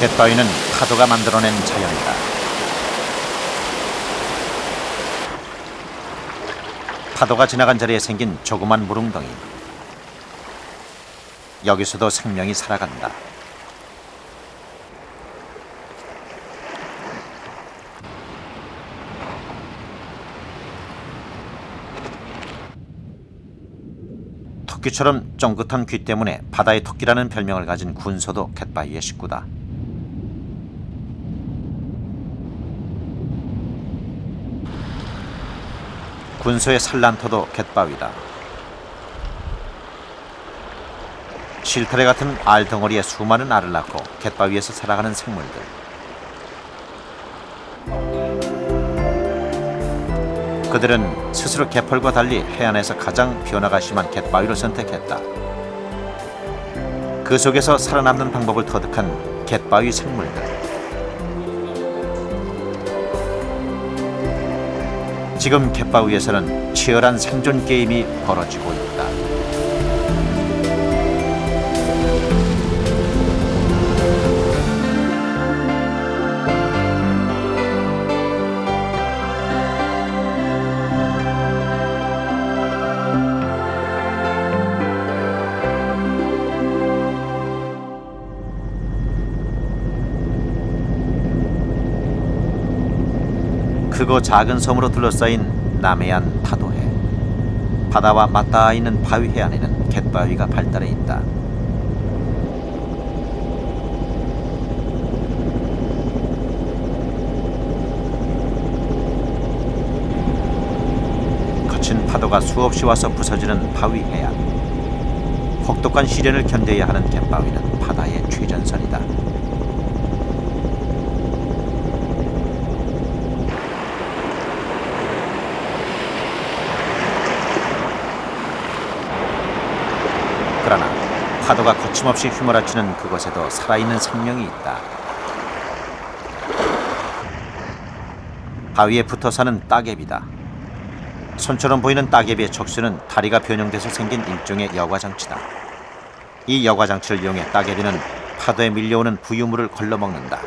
갯바위는 파도가 만들어낸 자연이다. 파도가 지나간 자리에 생긴 조그만 물웅덩이. 여기서도 생명이 살아간다. 토끼처럼 쫑긋한 귀 때문에 바다의 토끼라는 별명을 가진 군소도 갯바위의 식구다. 군소의 산란터도 갯바위다. 실타래 같은 알덩어리에 수많은 알을 낳고 갯바위에서 살아가는 생물들. 그들은 스스로 개펄과 달리 해안에서 가장 변화가 심한 갯바위를 선택했다. 그 속에서 살아남는 방법을 터득한 갯바위 생물들. 지금 갯바위에서는 치열한 생존 게임이 벌어지고 있다. 크고 작은 섬으로 둘러싸인 남해안 파도해. 바다와 맞닿아 있는 바위 해안에는 갯바위가 발달해 있다. 거친 파도가 수없이 와서 부서지는 바위 해안. 혹독한 시련을 견뎌야 하는 갯바위는 바다의 최전선이다. 그러나 파도가 거침없이 휘몰아치는 그곳에도 살아있는 생명이 있다. 바위에 붙어 사는 따개비다. 손처럼 보이는 따개비의 척수는 다리가 변형돼서 생긴 일종의 여과장치다. 이 여과장치를 이용해 따개비는 파도에 밀려오는 부유물을 걸러먹는다.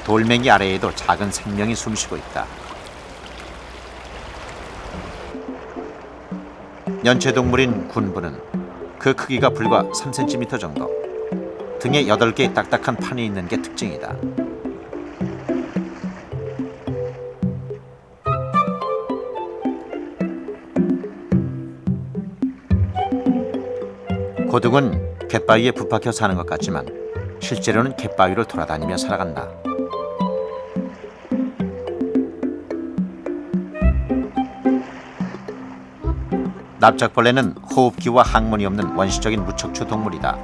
돌멩이 아래에도 작은 생명이 숨쉬고 있다. 연체동물인 군부는 그 크기가 불과 3cm 정도, 등에 8개의 딱딱한 판이 있는 게 특징이다. 고등은 갯바위에 붙박혀 사는 것 같지만 실제로는 갯바위를 돌아다니며 살아간다. 납작벌레는 호흡기와 항문이 없는 원시적인 무척추 동물이다.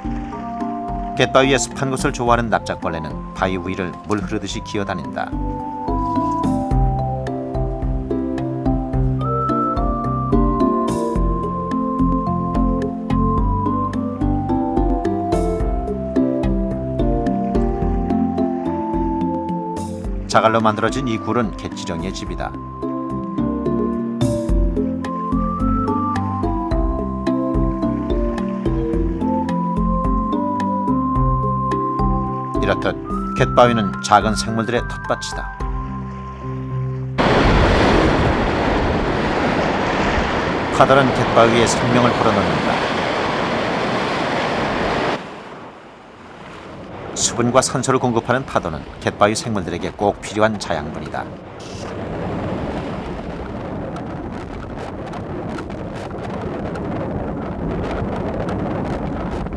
갯바위의 습한 곳을 좋아하는 납작벌레는 바위 위를 물 흐르듯이 기어다닌다. 자갈로 만들어진 이 굴은 갯지렁이의 집이다. 이렇듯 갯바위는 작은 생물들의 텃밭이다. 파도는 갯바위에 생명을 불어넣는다. 수분과 산소를 공급하는 파도는 갯바위 생물들에게 꼭 필요한 자양분이다.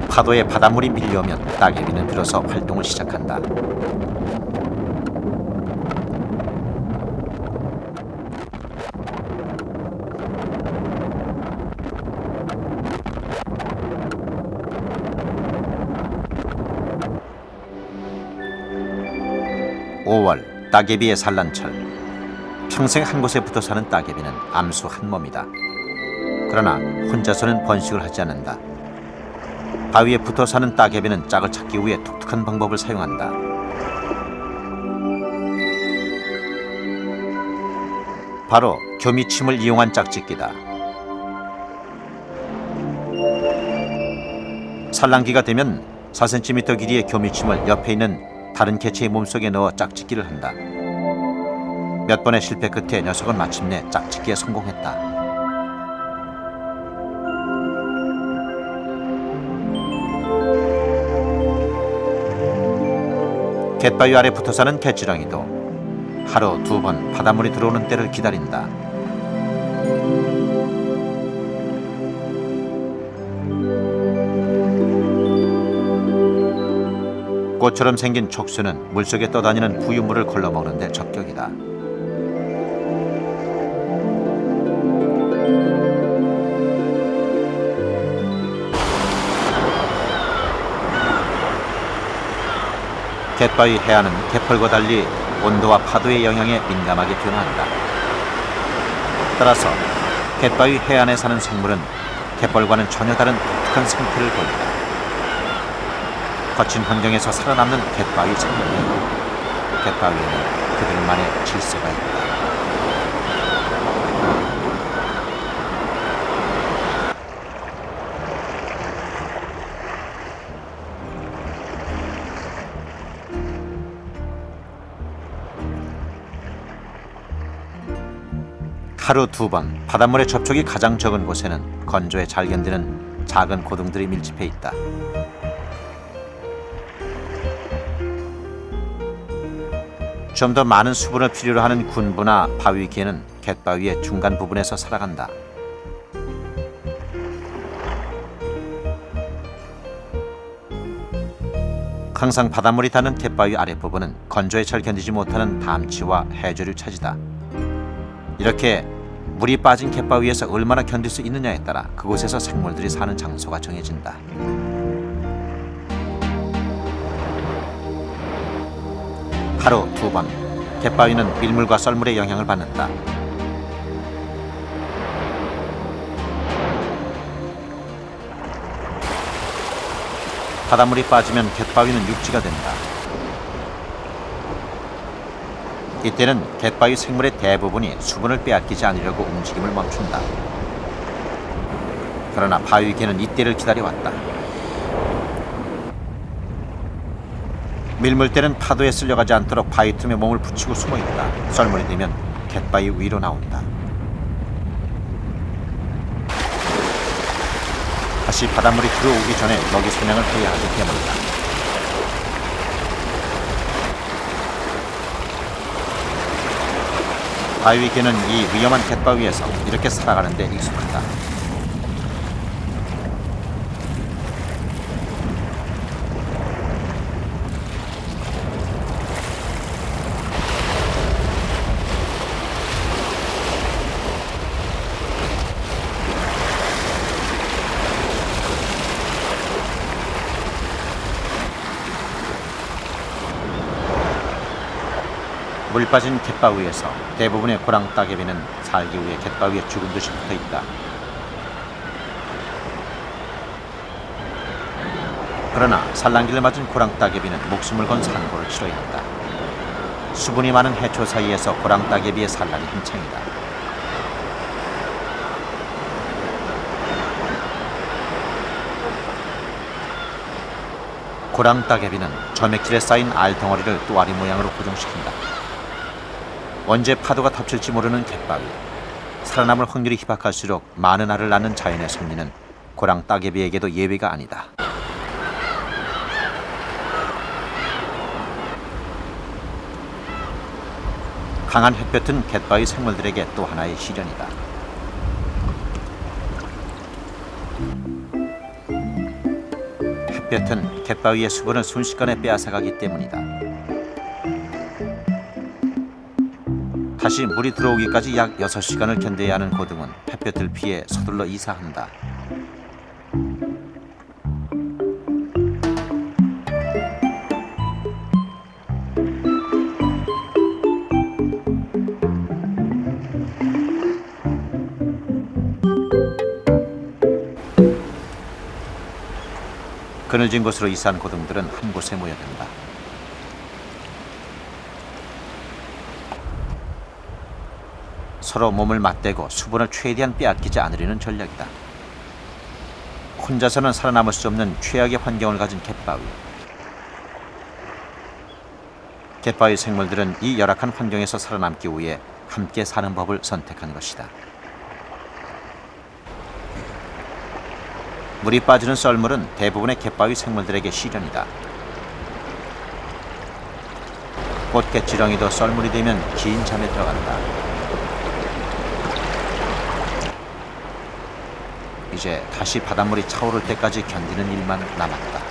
파도에 바닷물이 밀려오면 따개비는 비로소 활동을 시작한다. (5월) 따개비의 산란철. 평생 한 곳에 붙어 사는 따개비는 암수 한 몸이다. 그러나 혼자서는 번식을 하지 않는다. 바위에 붙어 사는 따개비는 짝을 찾기 위해 독특한 방법을 사용한다. 바로 교미침을 이용한 짝짓기다. 산란기가 되면 4cm 길이의 교미침을 옆에 있는 다른 개체의 몸속에 넣어 짝짓기를 한다. 몇 번의 실패 끝에 녀석은 마침내 짝짓기에 성공했다. 갯바위 아래 붙어 사는 갯지렁이도 하루 2번 바닷물이 들어오는 때를 기다린다. 꽃처럼 생긴 촉수는 물속에 떠다니는 부유물을 걸러먹는 데 적격이다. 갯바위 해안은 개펄과 달리 온도와 파도의 영향에 민감하게 변화한다. 따라서 갯바위 해안에 사는 생물은 갯벌과는 전혀 다른 독특한 생태를 보인다. 거친 환경에서 살아남는 갯바위 생물. 갯바위에는 그들만의 질서가 있다. 하루 2번 바닷물의 접촉이 가장 적은 곳에는 건조에 잘 견디는 작은 고등들이 밀집해 있다. 좀 더 많은 수분을 필요로 하는 군부나 바위개는 갯바위의 중간 부분에서 살아간다. 항상 바닷물이 닿는 갯바위 아랫부분은 건조에 잘 견디지 못하는 담치와 해조류 차지다. 이렇게 물이 빠진 갯바위에서 얼마나 견딜 수 있느냐에 따라 그곳에서 생물들이 사는 장소가 정해진다. 하루 2번 갯바위는 밀물과 썰물의 영향을 받는다. 바닷물이 빠지면 갯바위는 육지가 된다. 이때는 갯바위 생물의 대부분이 수분을 빼앗기지 않으려고 움직임을 멈춘다. 그러나 바위개는 이때를 기다려왔다. 밀물대는 파도에 쓸려가지 않도록 바위 틈에 몸을 붙이고 숨어있다. 썰물이 되면 갯바위 위로 나온다. 다시 바닷물이 들어오기 전에 먹이 사냥을 해야 하기 때문이다. 바위개는 이 위험한 갯바위에서 이렇게 살아가는 데 익숙하다. 물 빠진 갯바위에서 대부분의 고랑따개비는 살기 위해 갯바위에 죽은 듯이 붙어 있다. 그러나 산란기를 맞은 고랑따개비는 목숨을 건 산고를 치러야 한다. 수분이 많은 해초 사이에서 고랑따개비의 산란이 한창이다. 고랑따개비는 점액질에 쌓인 알덩어리를 또아리 모양으로 고정시킨다. 언제 파도가 덮칠지 모르는 갯바위. 살아남을 확률이 희박할수록 많은 알을 낳는 자연의 섭리는 고랑따개비에게도 예외가 아니다. 강한 햇볕은 갯바위 생물들에게 또 하나의 시련이다. 햇볕은 갯바위의 수분을 순식간에 빼앗아가기 때문이다. 다시 물이 들어오기까지 약 6시간을 견뎌야 하는 고등은 햇볕을 피해 서둘러 이사한다. 그늘진 곳으로 이사한 고등들은 한 곳에 모여든다. 서로 몸을 맞대고 수분을 최대한 빼앗기지 않으려는 전략이다. 혼자서는 살아남을 수 없는 최악의 환경을 가진 갯바위. 갯바위 생물들은 이 열악한 환경에서 살아남기 위해 함께 사는 법을 선택한 것이다. 물이 빠지는 썰물은 대부분의 갯바위 생물들에게 시련이다. 꽃게지렁이도 썰물이 되면 긴 잠에 들어간다. 이제 다시 바닷물이 차오를 때까지 견디는 일만 남았다.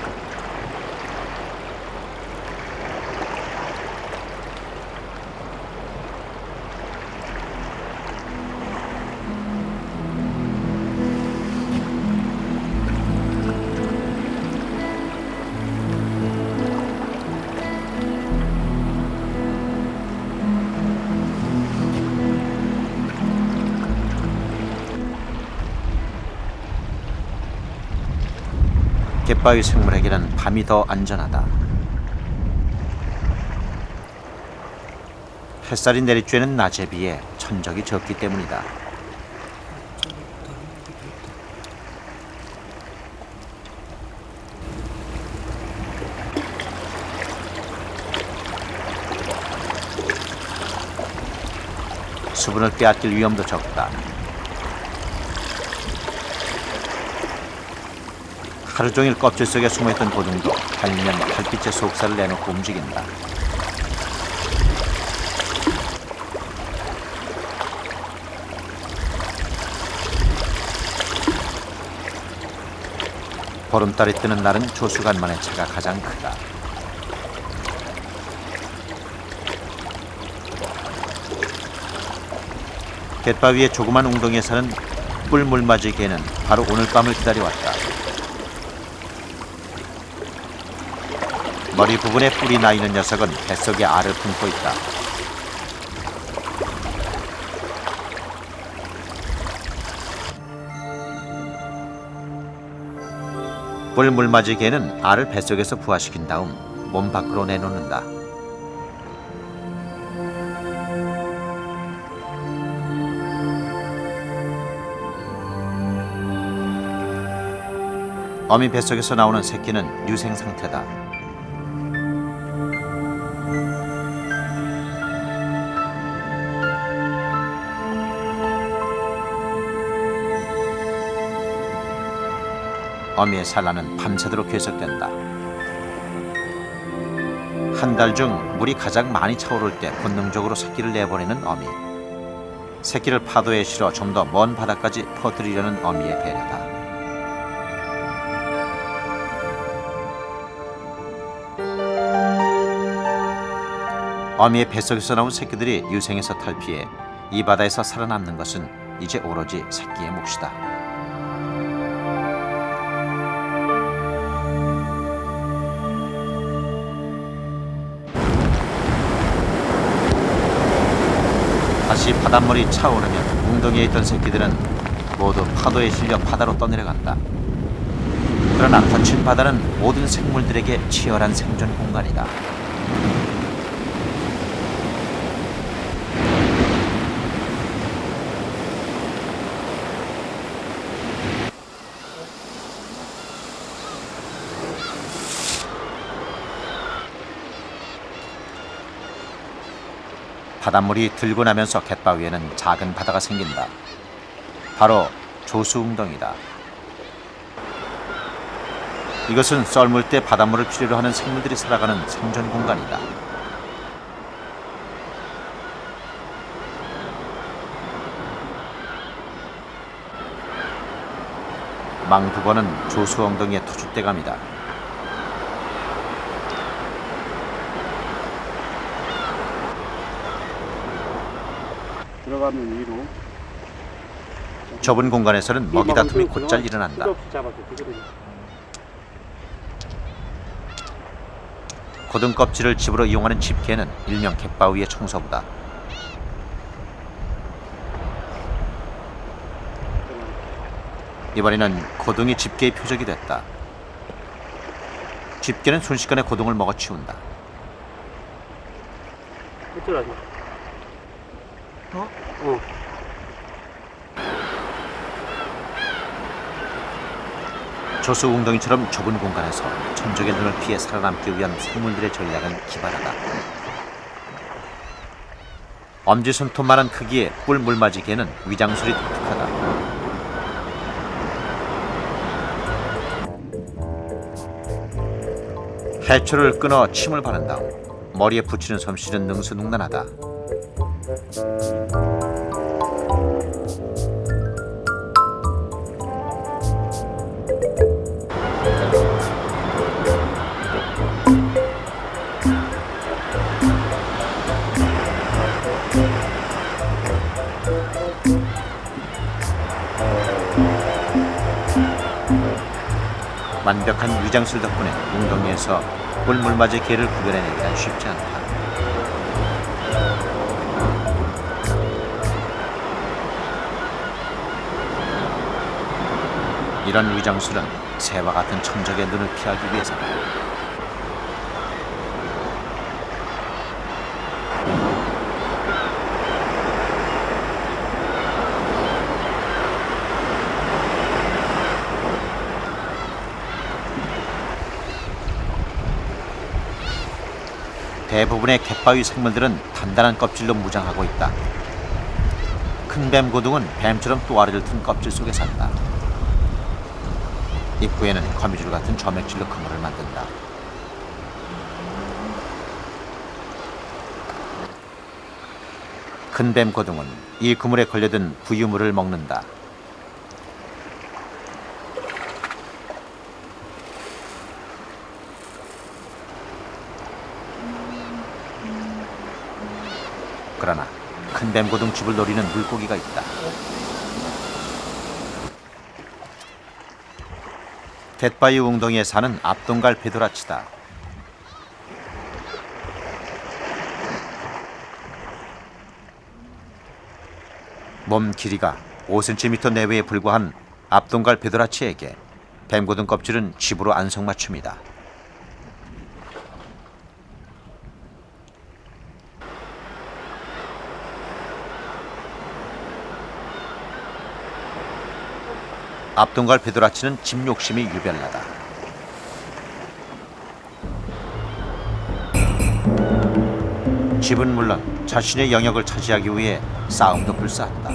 갯바위 생물에게는 밤이 더 안전하다. 햇살이 내리쬐는 낮에 비해 천적이 적기 때문이다. 수분을 빼앗길 위험도 적다. 하루 종일 껍질 속에 숨어있던 고등도 달면 달빛의 속살을 내놓고 움직인다. 보름달이 뜨는 날은 조수간만의 차가 가장 크다. 갯바위의 조그만 웅덩이에 사는 뿔물맞이 개는 바로 오늘 밤을 기다려왔다. 머리 부분에 뿔이 나 있는 녀석은 뱃속에 알을 품고 있다. 뿔물맞이 개는 알을 뱃속에서 부화시킨 다음 몸 밖으로 내놓는다. 어미 뱃속에서 나오는 새끼는 유생 상태다. 어미의 산란은 밤새도록 계속된다. 한 달 중 물이 가장 많이 차오를 때 본능적으로 새끼를 내보내는 어미. 새끼를 파도에 실어 좀 더 먼 바다까지 퍼뜨리려는 어미의 배려다. 어미의 뱃속에서 나온 새끼들이 유생에서 탈피해 이 바다에서 살아남는 것은 이제 오로지 새끼의 몫이다. 다시 바닷물이 차오르면 웅덩이에 있던 새끼들은 모두 파도에 실려 바다로 떠내려간다. 그러나 거친 바다는 모든 생물들에게 치열한 생존 공간이다. 바닷물이 들고 나면서 갯바위에는 작은 바다가 생긴다. 바로 조수웅덩이다. 이것은 썰물 때 바닷물을 필요로 하는 생물들이 살아가는 생존 공간이다. 망두건은 조수엉덩이의 터줏대감이다. 들어가면 위로. 좁은 공간에서는 먹이 다툼이 곧잘 일어난다. 고등 껍질을 집으로 이용하는 집게는 일명 갯바위의 청소부다. 이번에는 고등이 집게의 표적이 됐다. 집게는 순식간에 고등을 먹어치운다. 어쩌라지? 어? 조수 웅덩이처럼 좁은 공간에서 천적의 눈을 피해 살아남기 위한 생물들의 전략은 기발하다. 엄지손톱만한 크기의 뿔 물맞이 개는 위장술이 독특하다. 해초를 끊어 침을 바른 다음 머리에 붙이는 솜씨는 능수능란하다. 완벽한 위장술 덕분에 웅덩이에서 뿔물맞이 개를 구별해내기란 쉽지 않다. 이런 위장술은 새와 같은 천적의 눈을 피하기 위해서다. 대부분의 갯바위 생물들은 단단한 껍질로 무장하고 있다. 큰 뱀고등은 뱀처럼 또아리를 튼 껍질 속에 산다. 입구에는 거미줄 같은 점액질로 그물을 만든다. 큰 뱀고등은 이 그물에 걸려든 부유물을 먹는다. 그러나 큰 뱀고등 즙을 노리는 물고기가 있다. 갯바위 웅덩이에 사는 앞동갈 베도라치다. 몸 길이가 5cm 내외에 불과한 앞동갈 베도라치에게 뱀고등 껍질은 집으로 안성맞춤이다. 앞동갈 베도라치는 집 욕심이 유별나다. 집은 물론 자신의 영역을 차지하기 위해 싸움도 불사한다.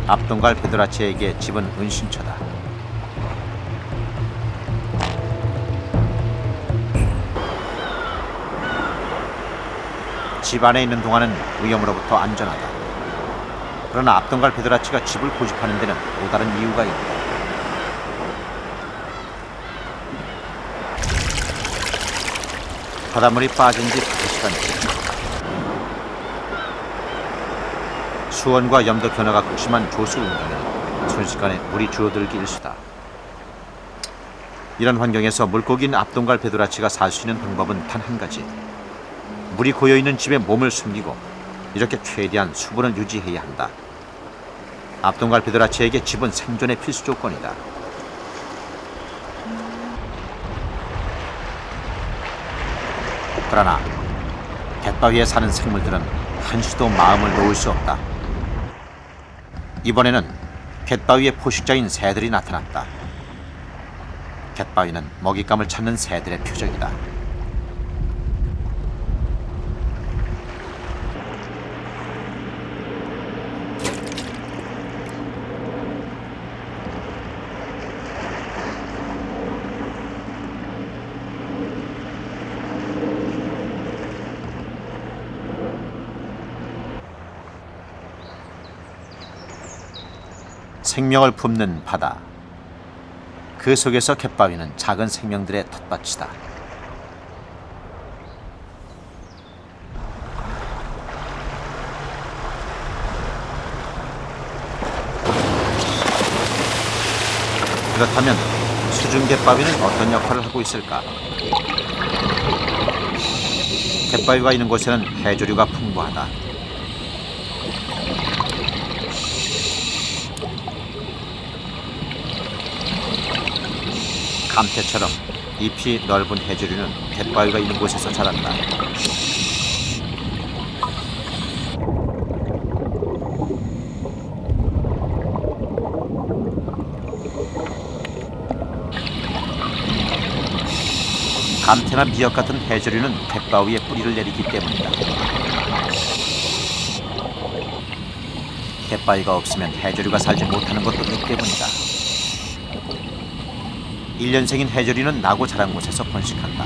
앞동갈 베도라치에게 집은 은신처다. 집 안에 있는 동안은 위험으로부터 안전하다. 그러나 앞동갈 베도라치가 집을 고집하는 데는 또 다른 이유가 있다. 바닷물이 빠진 지 5시간째. 수온과 염도 변화가 극심한 조수 웅덩이는 순식간에 물이 줄어들기 일쑤다. 이런 환경에서 물고기인 앞동갈 베도라치가 살 수 있는 방법은 단 한 가지. 물이 고여있는 집에 몸을 숨기고 이렇게 최대한 수분을 유지해야 한다. 앞동갈 베도라치에게 집은 생존의 필수 조건이다. 그러나 갯바위에 사는 생물들은 한시도 마음을 놓을 수 없다. 이번에는 갯바위의 포식자인 새들이 나타났다. 갯바위는 먹잇감을 찾는 새들의 표적이다. 생명을 품는 바다. 그 속에서 갯바위는 작은 생명들의 텃밭이다. 그렇다면 수중 갯바위는 어떤 역할을 하고 있을까? 갯바위가 있는 곳에는 해조류가 풍부하다. 감태처럼 잎이 넓은 해조류는 갯바위가 있는 곳에서 자란다. 감태나 미역 같은 해조류는 갯바위에 뿌리를 내리기 때문이다. 갯바위가 없으면 해조류가 살지 못하는 것도 이 때문이다. 1년생인 해조류는 나고 자란 곳에서 번식한다.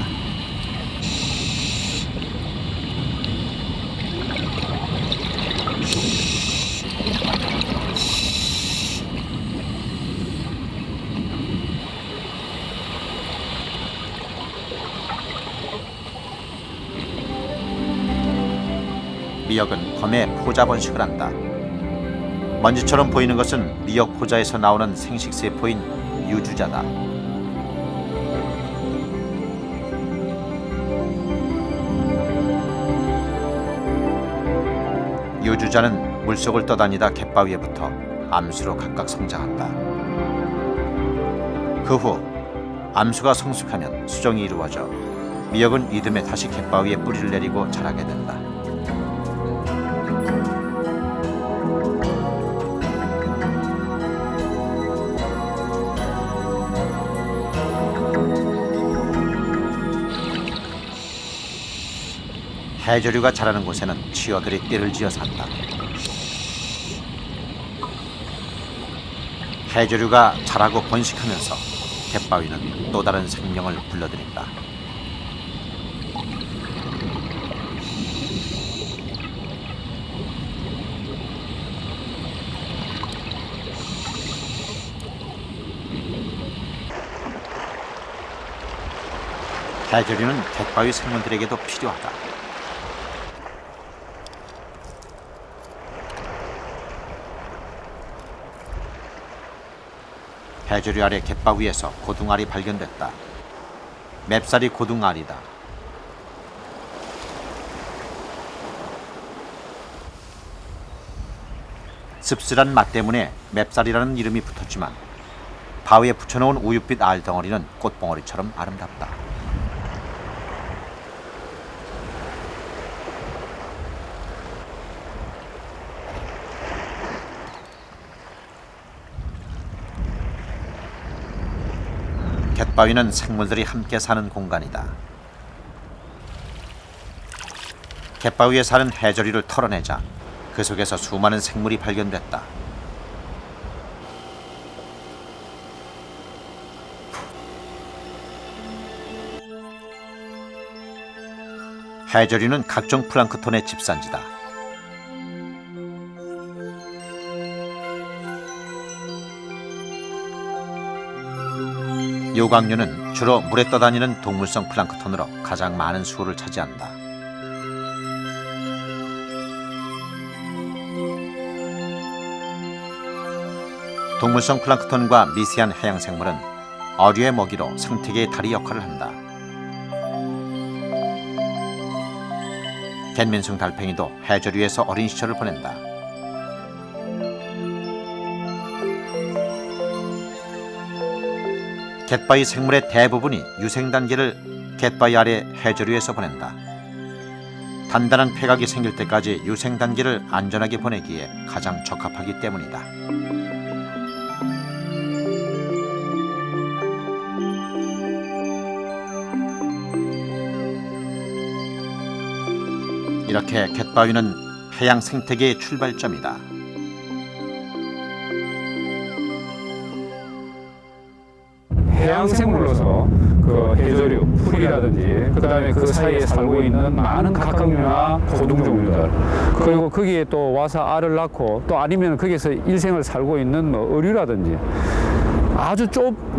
미역은 범에 포자 번식을 한다. 먼지처럼 보이는 것은 미역 포자에서 나오는 생식세포인 유주자다. 유주자는 물속을 떠다니다 갯바위에 붙어 암수로 각각 성장한다. 그 후 암수가 성숙하면 수정이 이루어져 미역은 이듬해 다시 갯바위에 뿌리를 내리고 자라게 된다. 해조류가 자라는 곳에는 치어들이 띠를 지어 산다. 해조류가 자라고 번식하면서 갯바위는 또 다른 생명을 불러들인다. 해조류는 갯바위 생물들에게도 필요하다. 해조류 아래 갯바위에서 고둥알이 발견됐다. 맵살이 고둥알이다. 씁쓸한 맛 때문에 맵살이라는 이름이 붙었지만 바위에 붙여놓은 우윳빛 알덩어리는 꽃봉오리처럼 아름답다. 갯바위는 생물들이 함께 사는 공간이다. 갯바위에 사는 해조류를 털어내자 그 속에서 수많은 생물이 발견됐다. 해조류는 각종 플랑크톤의 집산지다. 요강류는 주로 물에 떠다니는 동물성 플랑크톤으로 가장 많은 수를 차지한다. 동물성 플랑크톤과 미세한 해양생물은 어류의 먹이로 생태계의 다리 역할을 한다. 갯민숭 달팽이도 해조류에서 어린 시절을 보낸다. 갯바위 생물의 대부분이 유생 단계를 갯바위 아래 해조류에서 보낸다. 단단한 폐각이 생길 때까지 유생 단계를 안전하게 보내기에 가장 적합하기 때문이다. 이렇게 갯바위는 해양 생태계의 출발점이다. 해양생물로서 그 해조류, 풀이라든지 그다음에 그 사이에 살고 있는 많은 각각류나 고등 종류들, 그리고 거기에 또 와서 알을 낳고 또 아니면 거기에서 일생을 살고 있는 뭐 어류라든지 아주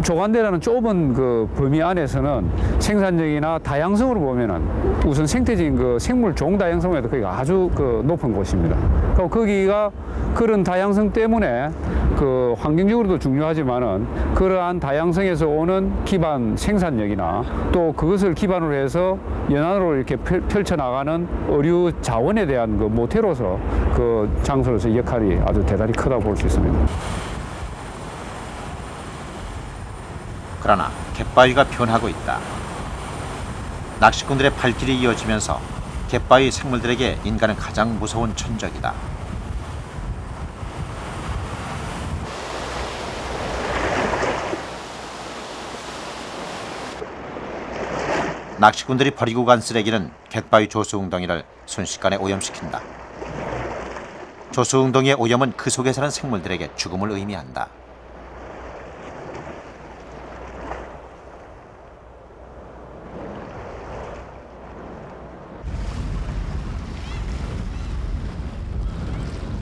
조간대라는 좁은 그 범위 안에서는 생산력이나 다양성으로 보면은 우선 생태적인 그 생물 종 다양성에도 거기가 아주 그 높은 곳입니다. 그리고 거기가 그런 다양성 때문에 그 환경적으로도 중요하지만은 그러한 다양성에서 오는 기반 생산력이나 또 그것을 기반으로 해서 연안으로 이렇게 펼쳐나가는 어류 자원에 대한 그 모태로서 그 장소로서 역할이 아주 대단히 크다고 볼 수 있습니다. 그러나 갯바위가 변하고 있다. 낚시꾼들의 발길이 이어지면서 갯바위 생물들에게 인간은 가장 무서운 천적이다. 낚시꾼들이 버리고 간 쓰레기는 갯바위 조수웅덩이를 순식간에 오염시킨다. 조수웅덩이의 오염은 그 속에 사는 생물들에게 죽음을 의미한다.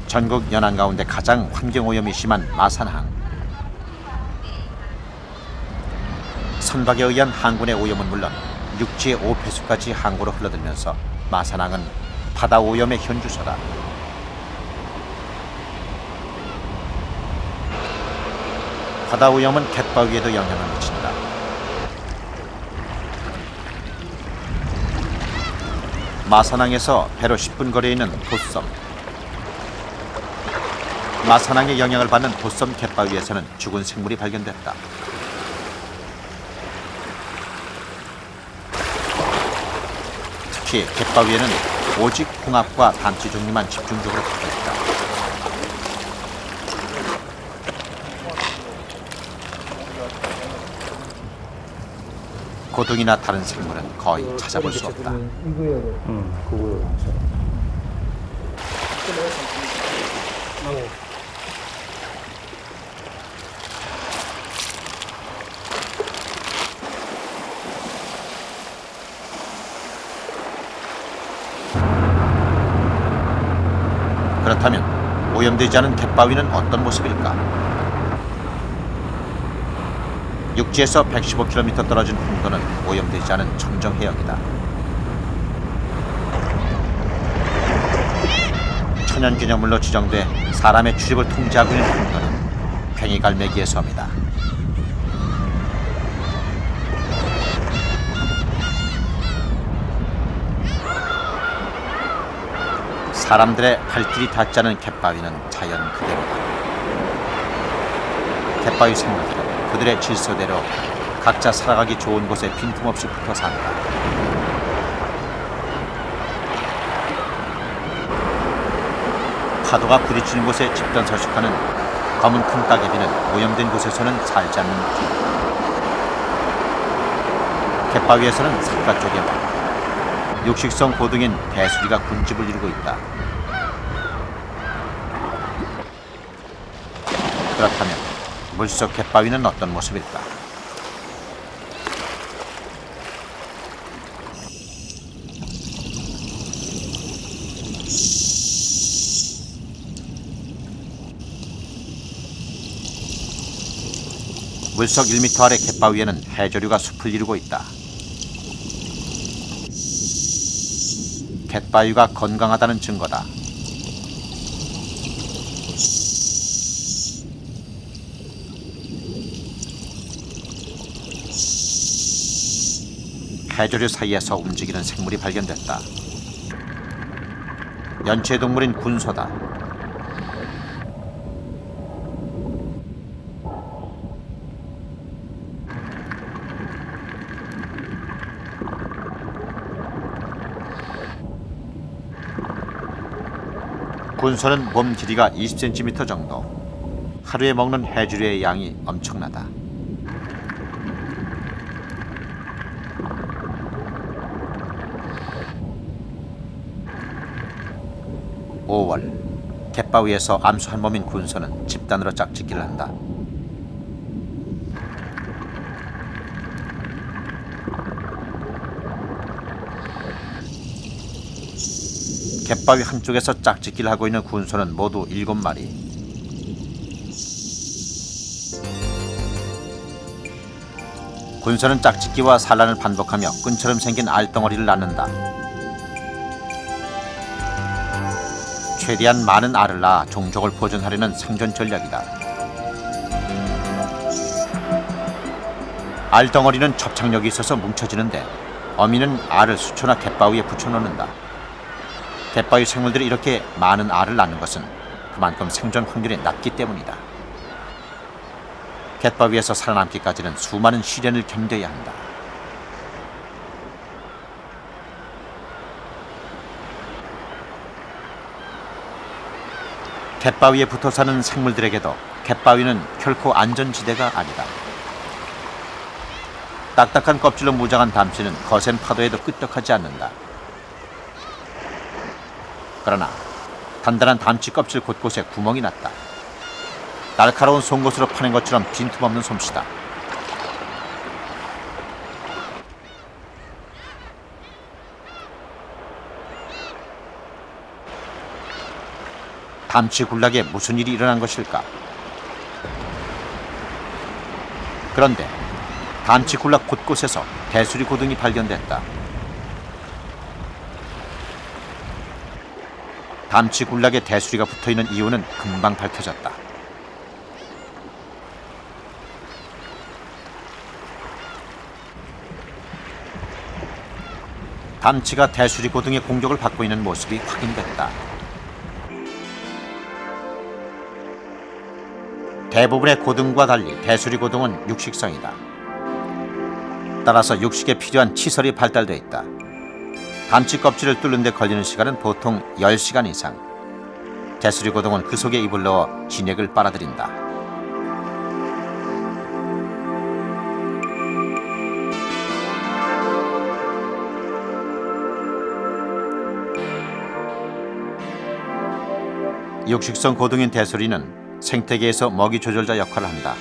전국 연안 가운데 가장 환경오염이 심한 마산항. 선박에 의한 항군의 오염은 물론 육지의 오폐수까지 항구로 흘러들면서 마산항은 바다 오염의 현주소다. 바다 오염은 갯바위에도 영향을 미친다. 마산항에서 배로 10분 거리에 있는 돛섬. 마산항의 영향을 받는 돛섬 갯바위에서는 죽은 생물이 발견됐다. 특히 갯바위에는 오직 홍합과 담치 종류만 집중적으로 붙어있다. 고등이나 다른 생물은 거의 찾아볼 수 없다. 그거. 그렇다면 오염되지 않은 갯바위는 어떤 모습일까? 육지에서 115km 떨어진 홍도는 오염되지 않은 청정해역이다. 천연기념물로 지정돼 사람의 출입을 통제하고 있는 홍도는 괭이갈매기의 섬이다. 사람들의 발길이 닿지 않은 갯바위는 자연 그대로다. 갯바위 생물들은 그들의 질서대로 각자 살아가기 좋은 곳에 빈틈없이 붙어 산다. 파도가 부딪히는 곳에 집단 서식하는 검은 큰 따개비는 오염된 곳에서는 살지 않는 중. 갯바위에서는 삿가 쪽에 와 육식성 고등인 대수리가 군집을 이루고 있다. 그렇다면 물속 갯바위는 어떤 모습일까? 물속 1m 아래 갯바위에는 해조류가 숲을 이루고 있다. 갯바위가 건강하다는 증거다. 해조류 사이에서 움직이는 생물이 발견됐다. 연체동물인 군소다. 군소는 몸 길이가 20cm 정도. 하루에 먹는 해조류의 양이 엄청나다. (5월) 갯바위에서 암수 한 몸인 군소는 집단으로 짝짓기를 한다. 갯바위 한쪽에서 짝짓기를 하고 있는 군소는 모두 7마리. 군소는 짝짓기와 산란을 반복하며 끈처럼 생긴 알덩어리를 낳는다. 최대한 많은 알을 낳아 종족을 보존하려는 생존 전략이다. 알덩어리는 접착력이 있어서 뭉쳐지는데 어미는 알을 수초나 갯바위에 붙여놓는다. 갯바위 생물들이 이렇게 많은 알을 낳는 것은 그만큼 생존 확률이 낮기 때문이다. 갯바위에서 살아남기까지는 수많은 시련을 견뎌야 한다. 갯바위에 붙어 사는 생물들에게도 갯바위는 결코 안전지대가 아니다. 딱딱한 껍질로 무장한 담치는 거센 파도에도 끄떡하지 않는다. 그러나 단단한 담치 껍질 곳곳에 구멍이 났다. 날카로운 송곳으로 파낸 것처럼 빈틈없는 솜씨다. 담치 군락에 무슨 일이 일어난 것일까? 그런데 담치 군락 곳곳에서 대수리 고등이 발견됐다. 담치 군락에 대수리가 붙어있는 이유는 금방 밝혀졌다. 담치가 대수리 고등의 공격을 받고 있는 모습이 확인됐다. 대부분의 고등과 달리 대수리 고등은 육식성이다. 따라서 육식에 필요한 치설이 발달돼 있다. 담치 껍질을 뚫는 데 걸리는 시간은 보통 10시간 이상. 대수리 고등은 그 속에 입을 넣어 진액을 빨아들인다. 육식성 고등인 대수리는 생태계에서 먹이 조절자 역할을 한다.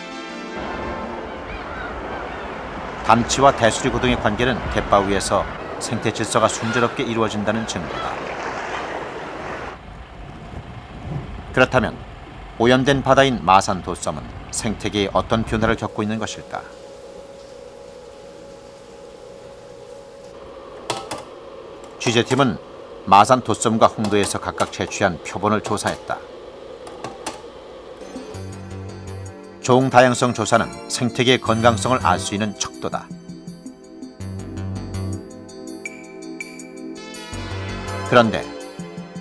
담치와 대수리 고등의 관계는 갯바위에서 생태 질서가 순조롭게 이루어진다는 증거다. 그렇다면 오염된 바다인 마산 도섬은 생태계에 어떤 변화를 겪고 있는 것일까? 취재팀은 마산 도섬과 홍도에서 각각 채취한 표본을 조사했다. 종다양성 조사는 생태계의 건강성을 알 수 있는 척도다. 그런데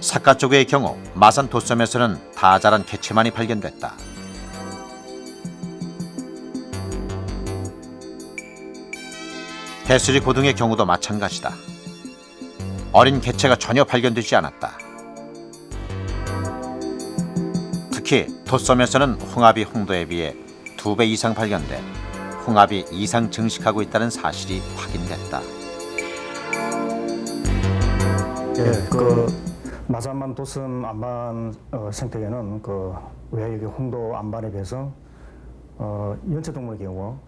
사카 쪽의 경우 마산 도섬에서는 다 자란 개체만이 발견됐다. 대수리 고등의 경우도 마찬가지다. 어린 개체가 전혀 발견되지 않았다. 특히 도섬에서는 홍합이 홍도에 비해 2배 이상 발견돼 홍합이 이상 증식하고 있다는 사실이 확인됐다. 예, 마산만 도섬 안반 생태계는 왜 여기 홍도 안반에 비해서 연체 동물의 경우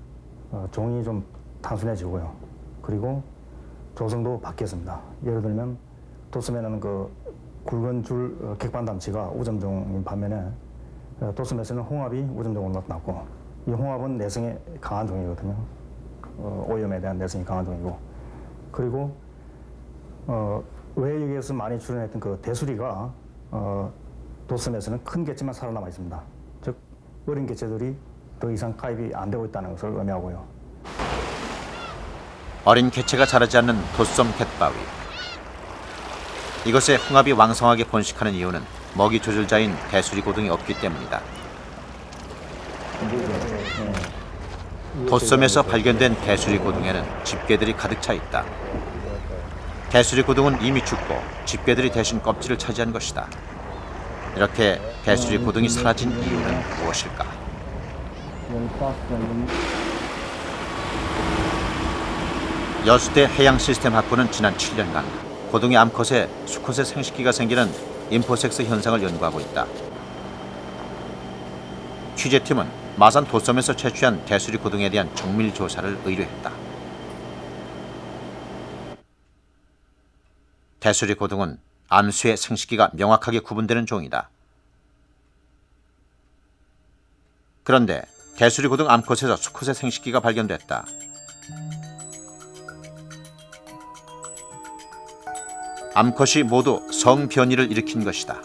종이 좀 단순해지고요. 그리고 조성도 바뀌었습니다. 예를 들면 도섬에는 굵은 줄 객반담치가 우점종인 반면에 도섬에서는 홍합이 우점종으로 나타났고, 이 홍합은 내성에 강한 종이거든요. 오염에 대한 내성이 강한 종이고, 그리고 왜 여기에서 많이 출연했던 대수리가 도섬에서는 큰 개체만 살아남아 있습니다. 즉 어린 개체들이 더 이상 가입이 안 되고 있다는 것을 의미하고요. 어린 개체가 자라지 않는 도섬 갯바위. 이것에 홍합이 왕성하게 번식하는 이유는 먹이 조절자인 대수리 고등이 없기 때문이다. 도섬에서 발견된 대수리 고등에는 집게들이 가득 차 있다. 대수리 고등은 이미 죽고 집게들이 대신 껍질을 차지한 것이다. 이렇게 대수리 고등이 사라진 이유는 무엇일까? 여수대 해양시스템학부는 지난 7년간 고등의 암컷에 수컷의 생식기가 생기는 임포섹스 현상을 연구하고 있다. 취재팀은 마산 도섬에서 채취한 대수리 고등에 대한 정밀 조사를 의뢰했다. 대수리 고등은 암수의 생식기가 명확하게 구분되는 종이다. 그런데 대수리 고등 암컷에서 수컷의 생식기가 발견됐다. 암컷이 모두 성변이를 일으킨 것이다.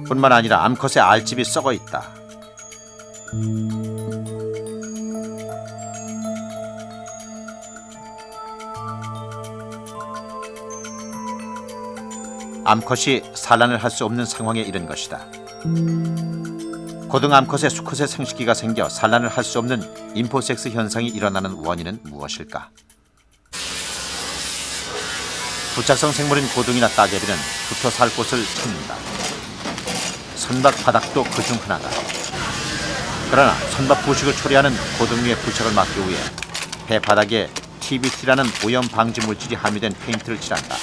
뿐만 아니라 암컷의 알집이 썩어 있다. 암컷이 산란을 할 수 없는 상황에 이른 것이다. 고등 암컷의 수컷의 생식기가 생겨 산란을 할 수 없는 임포섹스 현상이 일어나는 원인은 무엇일까? 부착성 생물인 고등이나 따개비는 붙어 살 곳을 찾는다. 선박 바닥도 그중 하나다. 그러나 선박 부식을 초래하는 고등 위의 부착을 막기 위해 배 바닥에 TBT라는 오염 방지 물질이 함유된 페인트를 칠한다.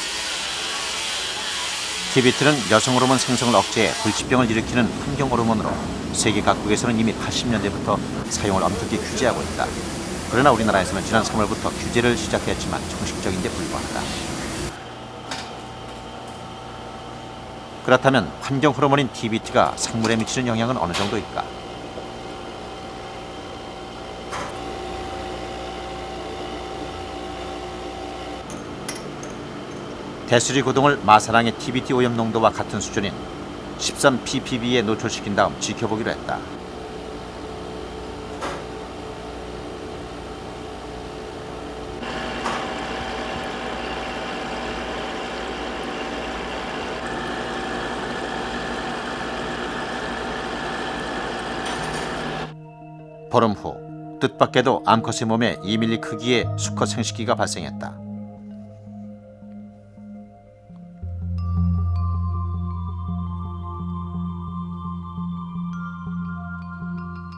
TBT는 여성 호르몬 생성을 억제해 불치병을 일으키는 환경 호르몬으로 세계 각국에서는 이미 80년대부터 사용을 엄격히 규제하고 있다. 그러나 우리나라에서는 지난 3월부터 규제를 시작했지만 형식적인 데 불과하다. 그렇다면 환경 호르몬인 TBT가 생물에 미치는 영향은 어느 정도일까? 대수리 고등을 마사랑의 TBT 오염 농도와 같은 수준인 13ppb에 노출시킨 다음 지켜보기로 했다. 보름 후 뜻밖에도 암컷의 몸에 2mm 크기의 수컷 생식기가 발생했다.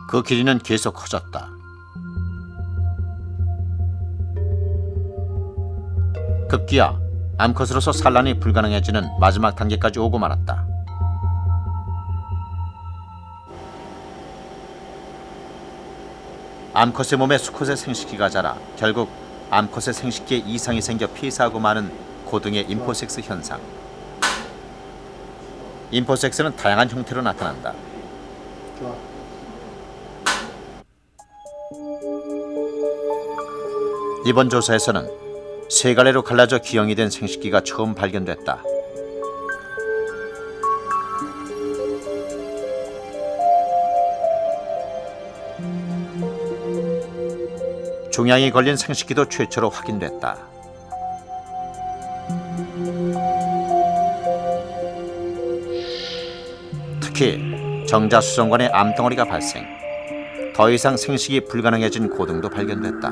그 길이는 계속 커졌다. 급기야 암컷으로서 산란이 불가능해지는 마지막 단계까지 오고 말았다. 암컷의 몸에 수컷의 생식기가 자라 결국 암컷의 생식기에 이상이 생겨 폐사하고 마는 고등의 임포섹스 현상. 임포섹스는 다양한 형태로 나타난다. 이번 조사에서는 세 갈래로 갈라져 기형이 된 생식기가 처음 발견됐다. 종양이 걸린 생식기도 최초로 확인됐다. 특히 정자수성관에 암덩어리가 발생. 더 이상 생식이 불가능해진 고등도 발견됐다.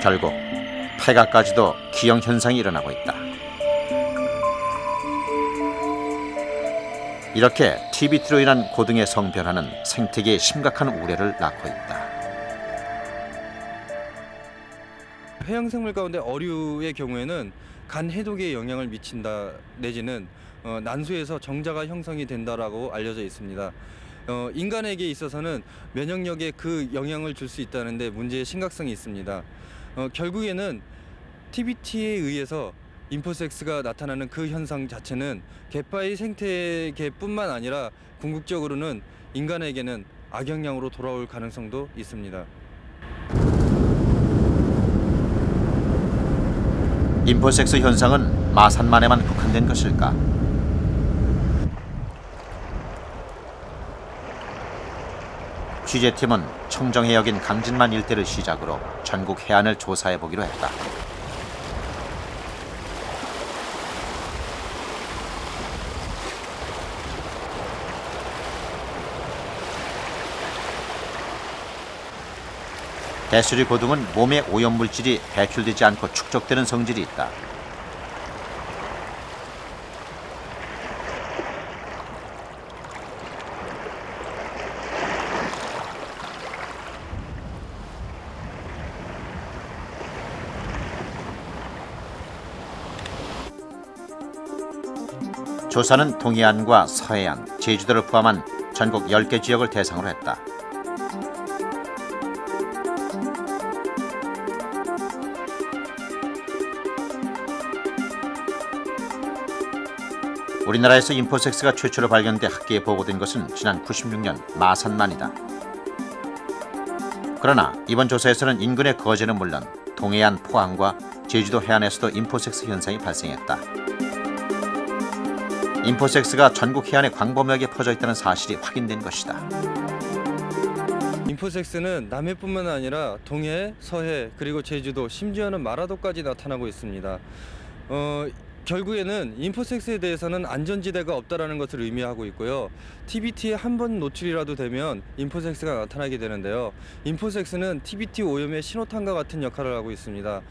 결국 폐가까지도 기형 현상이 일어나고 있다. 이렇게 TBT로 인한 고등의 성변화는 생태계에 심각한 우려를 낳고 있다. 해양생물 가운데 어류의 경우에는 간 해독에 영향을 미친다 내지는 난수에서 정자가 형성이 된다라고 알려져 있습니다. 인간에게 있어서는 면역력에 그 영향을 줄 수 있다는데 문제의 심각성이 있습니다. 결국에는 TBT에 의해서 임포섹스가 나타나는 그 현상 자체는 갯바위 생태계뿐만 아니라 궁극적으로는 인간에게는 악영향으로 돌아올 가능성도 있습니다. 임포섹스 현상은 마산만에만 국한된 것일까? 취재팀은 청정해역인 강진만 일대를 시작으로 전국 해안을 조사해보기로 했다. 대수리 고등은 몸에 오염물질이 배출되지 않고 축적되는 성질이 있다. 조사는 동해안과 서해안, 제주도를 포함한 전국 10개 지역을 대상으로 했다. 우리나라에서 임포섹스가 최초로 발견돼 학계에 보고된 것은 지난 96년 마산만이다. 그러나 이번 조사에서는 인근의 거제는 물론 동해안, 포항과 제주도 해안에서도 임포섹스 현상이 발생했다. 임포섹스가 전국 해안의 광범위하게 퍼져 있다는 사실이 확인된 것이다. 인포섹스는 남해뿐만 아니라 동해, 서해, 그리고 제주도, 심지어는 마라도까지 나타나고 있습니다. 결국에는 인포섹스에 대해서는 안전지대가 없다라는 것을 의미하고 있고요. TBT에 한 번 노출이라도 되면 인포섹스가 나타나게 되는데요. 인포섹스는 TBT 오염의 신호탄과 같은 역할을 하고 있습니다.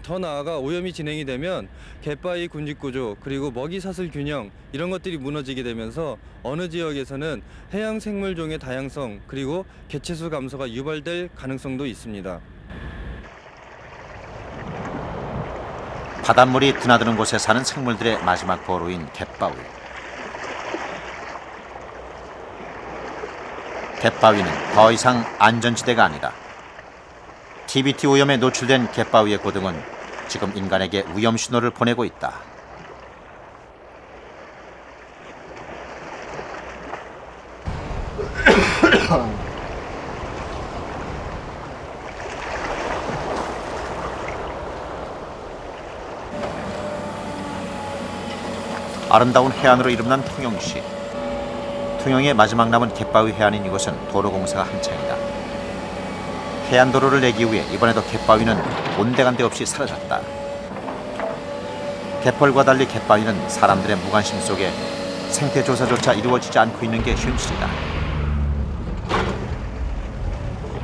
더 나아가 오염이 진행이 되면 갯바위 군집구조 그리고 먹이사슬 균형 이런 것들이 무너지게 되면서 어느 지역에서는 해양 생물종의 다양성 그리고 개체수 감소가 유발될 가능성도 있습니다. 바닷물이 드나드는 곳에 사는 생물들의 마지막 보루인 갯바위. 갯바위는 더 이상 안전지대가 아니다. TBT 오염에 노출된 갯바위의 고등은 지금 인간에게 위험 신호를 보내고 있다. 아름다운 해안으로 이름난 통영시. 통영의 마지막 남은 갯바위 해안인 이곳은 도로공사가 한창이다. 해안도로를 내기 위해 이번에도 갯바위는 온데간데 없이 사라졌다. 갯벌과 달리 갯바위는 사람들의 무관심 속에 생태조사조차 이루어지지 않고 있는 게 현실이다.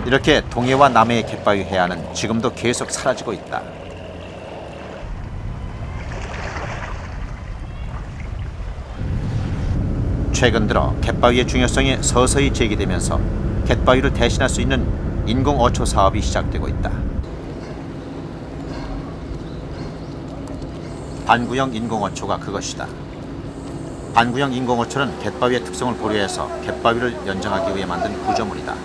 이렇게 동해와 남해의 갯바위 해안은 지금도 계속 사라지고 있다. 최근 들어 갯바위의 중요성이 서서히 제기되면서 갯바위를 대신할 수 있는 인공 어초 사업이 시작되고 있다. 반구형 인공 어초가 그것이다. 반구형 인공 어초는 갯바위의 특성을 고려해서 갯바위를 연장하기 위해 만든 구조물이다.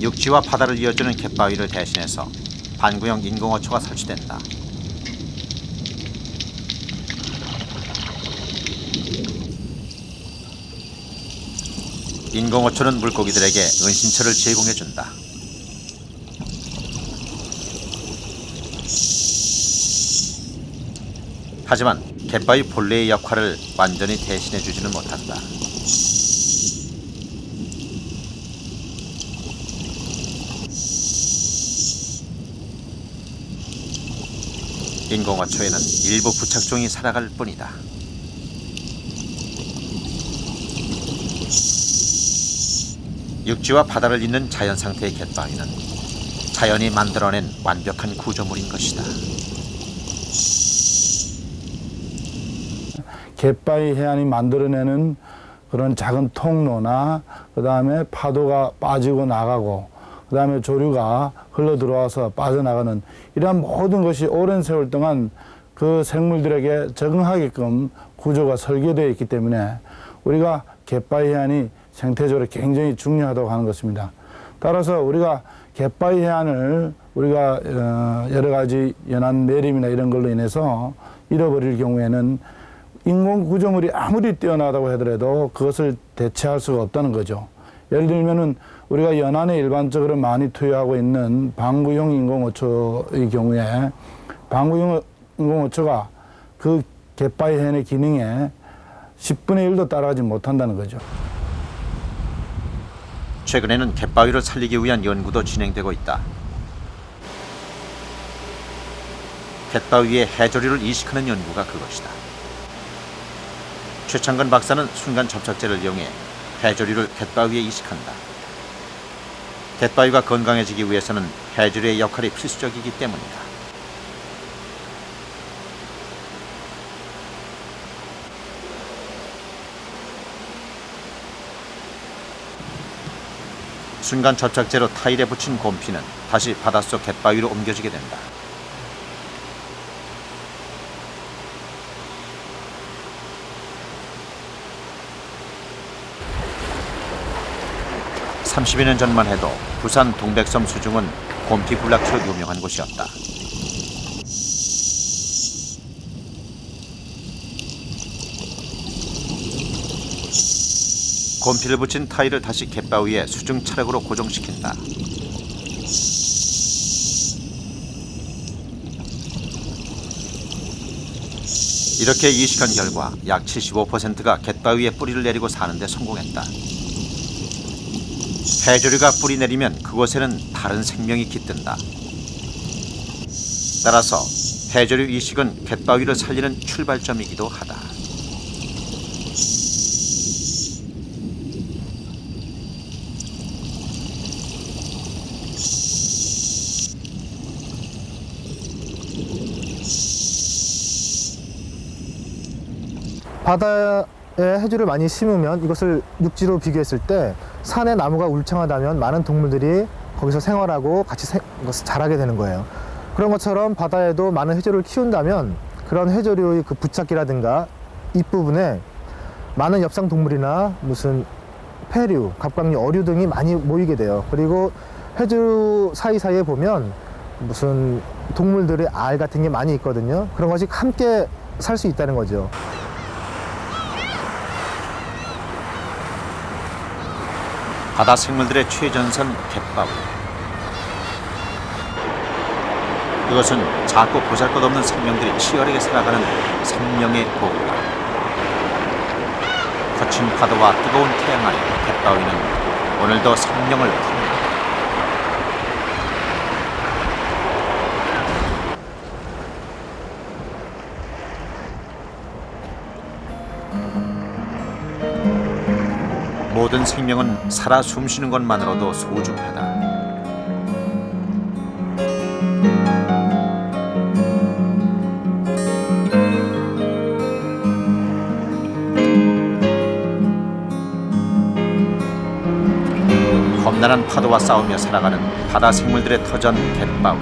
육지와 바다를 이어주는 갯바위를 대신해서 반구형 인공어초가 설치된다. 인공어초는 물고기들에게 은신처를 제공해준다. 하지만 갯바위 본래의 역할을 완전히 대신해주지는 못한다. 인공어초에는 일부 부착종이 살아갈 뿐이다. 육지와 바다를 잇는 자연 상태의 갯바위는 자연이 만들어낸 완벽한 구조물인 것이다. 갯바위 해안이 만들어내는 그런 작은 통로나 그다음에 파도가 빠지고 나가고 그다음에 조류가 흘러 들어와서 빠져나가는 이러한 모든 것이 오랜 세월 동안 그 생물들에게 적응하게끔 구조가 설계되어 있기 때문에 우리가 갯바위 해안이 생태적으로 굉장히 중요하다고 하는 것입니다. 따라서 우리가 갯바위 해안을 우리가 여러 가지 연안 내림이나 이런 걸로 인해서 잃어버릴 경우에는 인공 구조물이 아무리 뛰어나다고 하더라도 그것을 대체할 수가 없다는 거죠. 예를 들면은 우리가 연안에 일반적으로 많이 투여하고 있는 방구형 인공어초의 경우에 방구형 인공어초가 그 갯바위 해안의 기능에 10분의 1도 따라가지 못한다는 거죠. 최근에는 갯바위를 살리기 위한 연구도 진행되고 있다. 갯바위의 해조류를 이식하는 연구가 그것이다. 최창근 박사는 순간 접착제를 이용해 해조류를 갯바위에 이식한다. 갯바위가 건강해지기 위해서는 해조류의 역할이 필수적이기 때문이다. 순간 접착제로 타일에 붙인 곰피는 다시 바닷속 갯바위로 옮겨지게 된다. (30여 년) 전만 해도 부산 동백섬 수중은 곰피 군락지로 유명한 곳이었다. 곰피를 붙인 타일을 다시 갯바위에 수중 차력으로 고정시킨다. 이렇게 이식한 결과 약 75%가 갯바위에 뿌리를 내리고 사는 데 성공했다. 해조류가 뿌리 내리면 그곳에는 다른 생명이 깃든다. 따라서 해조류 이식은 갯바위를 살리는 출발점이기도 하다. 바다에 해조를 많이 심으면 이것을 육지로 비교했을 때 산의 나무가 울창하다면 많은 동물들이 거기서 생활하고 같이 자라게 되는 거예요. 그런 것처럼 바다에도 많은 해조를 키운다면 그런 해조류의 그 부착기라든가 잎부분에 많은 엽상 동물이나 무슨 폐류, 갑각류, 어류 등이 많이 모이게 돼요. 그리고 해조 사이사이에 보면 무슨 동물들의 알 같은 게 많이 있거든요. 그런 것이 함께 살 수 있다는 거죠. 바다 생물들의 최전선 갯바위. 이것은 작고 보잘것없는 생명들이 치열하게 살아가는 생명의 보호다. 거친 파도와 뜨거운 태양 아래 갯바위는 오늘도 생명을 품는다. 모든 생명은 살아 숨쉬는 것만으로도 소중하다. 험난한 파도와 싸우며 살아가는 바다 생물들의 터전 갯바위.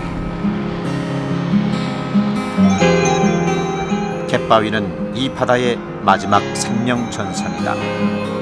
갯바위는 이 바다의 마지막 생명 전선이다.